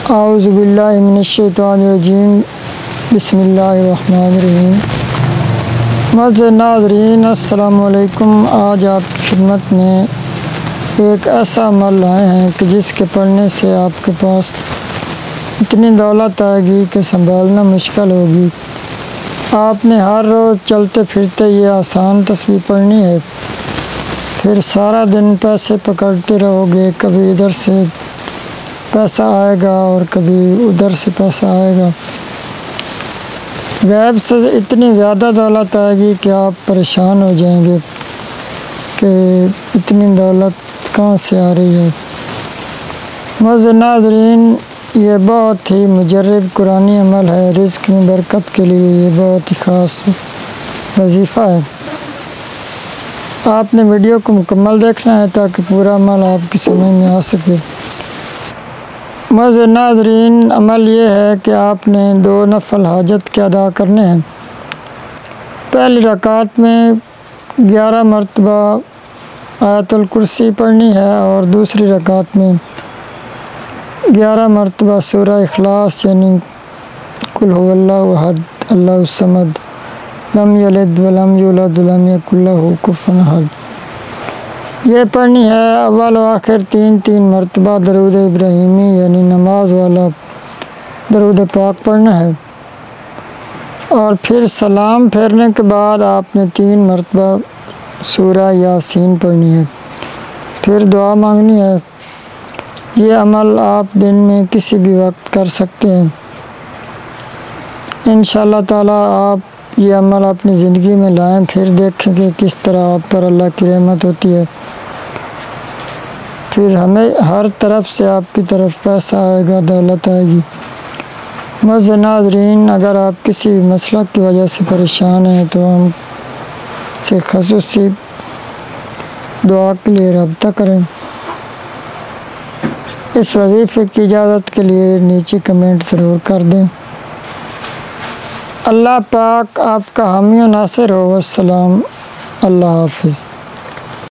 औज़ुबिल्लाहि मिनश्शैतानिर्रजीम बिस्मिल्लाहिर्रहमानिर्रहीम। मज़े नाज़रीन अस्सलामु अलैकुम। आज आपकी खिदमत में एक ऐसा अमल लाए हैं कि जिसके पढ़ने से आपके पास इतनी दौलत आएगी कि संभालना मुश्किल होगी। आपने हर रोज़ चलते फिरते ये आसान तस्बीह पढ़नी है, फिर सारा दिन पैसे पकड़ते रहोगे। कभी इधर से पैसा आएगा और कभी उधर से पैसा आएगा। गैब से इतनी ज़्यादा दौलत आएगी कि आप परेशान हो जाएंगे कि इतनी दौलत कहाँ से आ रही है। मज़े नाज़रीन, ये बहुत ही मुजर्रब कुरानी अमल है। रिज़्क़ में बरकत के लिए ये बहुत ही ख़ास वजीफ़ा है। आपने वीडियो को मुकम्मल देखना है ताकि पूरा अमल आपकी समझ में आ सके। मज़े नाज़रीन, अमल ये है कि आपने 2 नफल हाजत के अदा करने हैं। पहली रकात में 11 मरतबा आयतुल कुर्सी पढ़नी है और दूसरी रकात में 11 मरतबा सूरह इखलास यानी कुल हुवल्लाहु अहद अल्लाहुस समद लम यलिद वलम यूलद वलम यकुल लहू कुफुवन अहद ये पढ़नी है। अव्वल व आखिर 3-3 मरतबा दरूद इब्राहिमी यानी नमाज वाला दरूद पाक पढ़ना है और फिर सलाम फेरने के बाद आपने 3 मरतबा सूरह यासीन पढ़नी है, फिर दुआ मांगनी है। ये अमल आप दिन में किसी भी वक्त कर सकते हैं। इंशाअल्लाह ताला आप ये अमल अपनी ज़िंदगी में लाएं, फिर देखेंगे किस तरह आप पर अल्लाह की रहमत होती है। फिर हमें हर तरफ से आपकी तरफ पैसा आएगा, दौलत आएगी। मज़े नाज़रीन, अगर आप किसी भी मसला की वजह से परेशान हैं तो हम से ख़ुसूसी दुआ के लिए रब्ता करें। इस वजीफ़े की इजाज़त के लिए नीचे कमेंट ज़रूर कर दें। अल्लाह पाक आपका हामी व नासिर हो। वस्सलाम। अल्लाह हाफ़िज़।